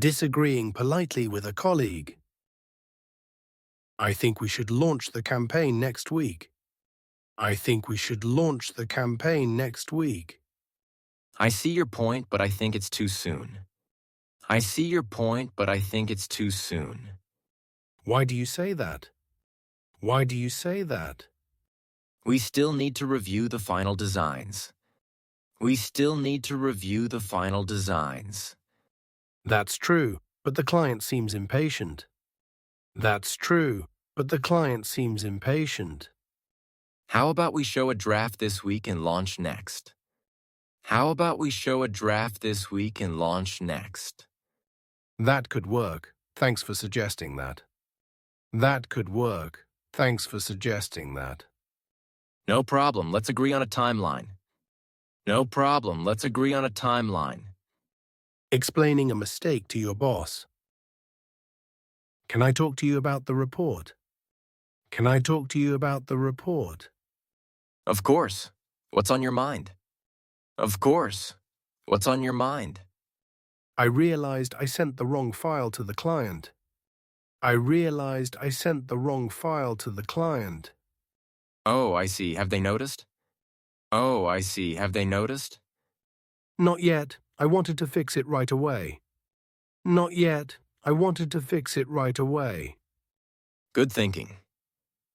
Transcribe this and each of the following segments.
Disagreeing politely with a colleague. I think we should launch the campaign next week. I think we should launch the campaign next week. I see your point, but I think it's too soon. I see your point, but I think it's too soon. Why do you say that? Why do you say that? We still need to review the final designs. We still need to review the final designs. That's true, but the client seems impatient. That's true, but the client seems impatient. How about we show a draft this week and launch next? How about we show a draft this week and launch next? That could work. Thanks for suggesting that. That could work. Thanks for suggesting that. No problem, let's agree on a timeline. No problem, let's agree on a timeline. Explaining a mistake to your boss. Can I talk to you about the report? Can I talk to you about the report? Of course. What's on your mind? Of course. What's on your mind? I realized I sent the wrong file to the client. I realized I sent the wrong file to the client. Oh, I see. Have they noticed? Oh, I see. Have they noticed? Not yet. I wanted to fix it right away. Not yet. I wanted to fix it right away. Good thinking.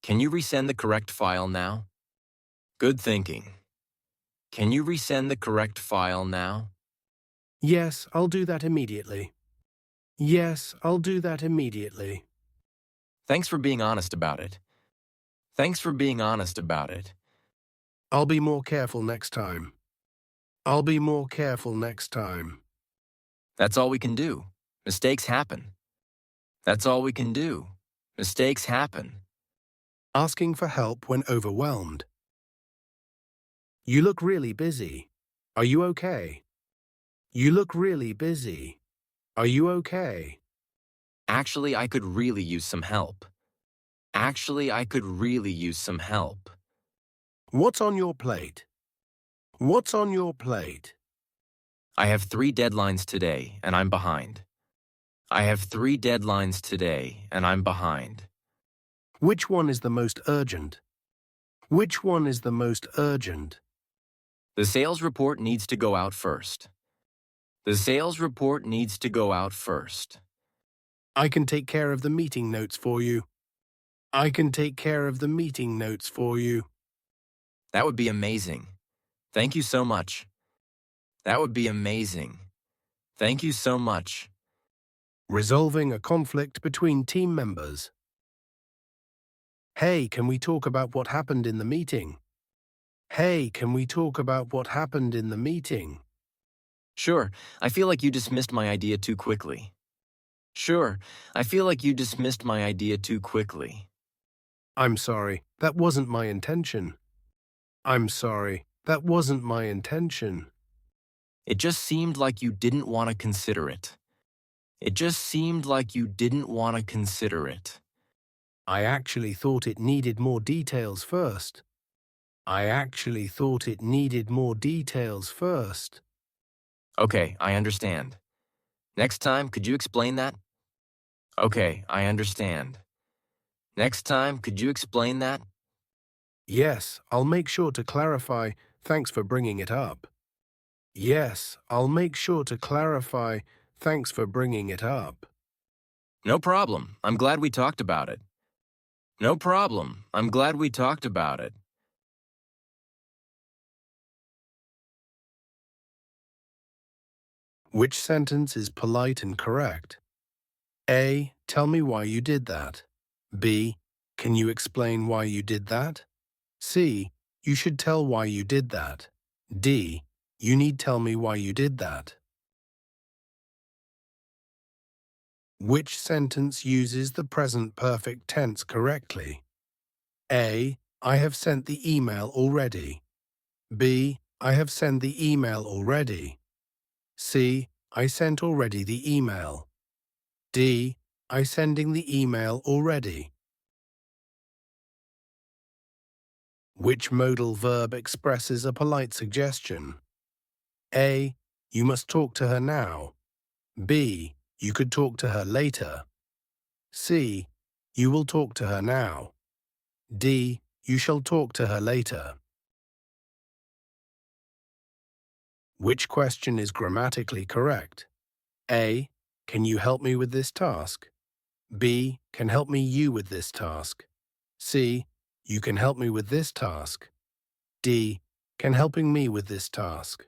Can you resend the correct file now? Good thinking. Can you resend the correct file now? Yes, I'll do that immediately. Yes, I'll do that immediately. Thanks for being honest about it. Thanks for being honest about it. I'll be more careful next time. I'll be more careful next time. That's all we can do. Mistakes happen. That's all we can do. Mistakes happen. Asking for help when overwhelmed. You look really busy. Are you okay? You look really busy. Are you okay? Actually, I could really use some help. Actually, I could really use some help. What's on your plate? What's on your plate? I have 3 deadlines today, and I'm behind. I have 3 deadlines today, and I'm behind. Which one is the most urgent? Which one is the most urgent? The sales report needs to go out first. The sales report needs to go out first. I can take care of the meeting notes for you. I can take care of the meeting notes for you. That would be amazing. Thank you so much. That would be amazing. Thank you so much. Resolving a conflict between team members. Hey, can we talk about what happened in the meeting? Hey, can we talk about what happened in the meeting? Sure, I feel like you dismissed my idea too quickly. Sure, I feel like you dismissed my idea too quickly. I'm sorry, that wasn't my intention. I'm sorry, that wasn't my intention. It just seemed like you didn't want to consider it. It just seemed like you didn't want to consider it. I actually thought it needed more details first. I actually thought it needed more details first. Okay, I understand. Next time, could you explain that? Okay, I understand. Next time, could you explain that? Yes, I'll make sure to clarify. Thanks for bringing it up. Yes, I'll make sure to clarify. Thanks for bringing it up. No problem. I'm glad we talked about it. No problem. I'm glad we talked about it. Which sentence is polite and correct? A. Tell me why you did that. B. Can you explain why you did that? C. You should tell why you did that. D. You need tell me why you did that. Which sentence uses the present perfect tense correctly? A. I have sent the email already. B. I have sent the email already. C. I sent already the email. D. I sending the email already. Which modal verb expresses a polite suggestion? A. You must talk to her now. B. You could talk to her later. C. You will talk to her now. D. You shall talk to her later. Which question is grammatically correct? A. Can you help me with this task? B. Can help me you with this task? C. You can help me with this task. D. Can helping me with this task?